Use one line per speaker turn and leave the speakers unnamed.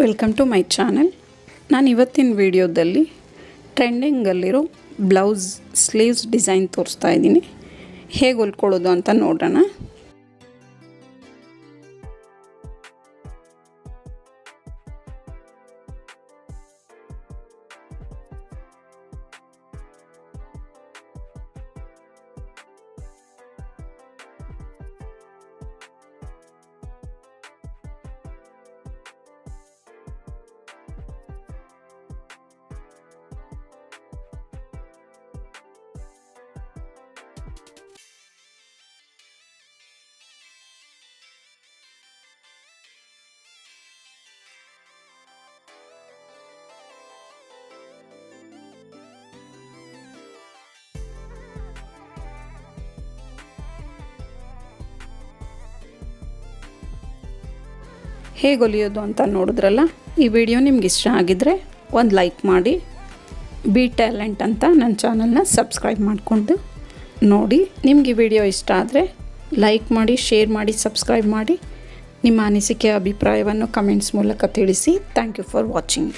Welcome to my channel. ನಾನು ಇವತ್ತಿನ ವಿಡಿಯೋದಲ್ಲಿ ಟ್ರೆಂಡಿಂಗಲ್ಲಿರೋ ಬ್ಲೌಸ್ ಸ್ಲೀವ್ಸ್ ಡಿಸೈನ್ ತೋರಿಸ್ತಾ ಇದ್ದೀನಿ. ಹೇಗೆ ಹೊಲ್ಕೊಳ್ಳೋದು ಅಂತ ನೋಡೋಣ. ಹೇಗೆ ಹೊಲಿಯೋದು ಅಂತ ನೋಡಿದ್ರಲ್ಲ. ಈ ವಿಡಿಯೋ ನಿಮ್ಗೆ ಇಷ್ಟ ಆಗಿದ್ದರೆ ಒಂದು ಲೈಕ್ ಮಾಡಿ, ಬಿ ಟ್ಯಾಲೆಂಟ್ ಅಂತ ನನ್ನ ಚಾನಲ್ನ ಸಬ್ಸ್ಕ್ರೈಬ್ ಮಾಡಿಕೊಂಡು ನೋಡಿ. ನಿಮ್ಗೆ ಈ ವಿಡಿಯೋ ಇಷ್ಟ ಆದರೆ ಲೈಕ್ ಮಾಡಿ, ಶೇರ್ ಮಾಡಿ, ಸಬ್ಸ್ಕ್ರೈಬ್ ಮಾಡಿ. ನಿಮ್ಮ ಅನಿಸಿಕೆ ಅಭಿಪ್ರಾಯವನ್ನು ಕಮೆಂಟ್ಸ್ ಮೂಲಕ ತಿಳಿಸಿ. Thank you for watching.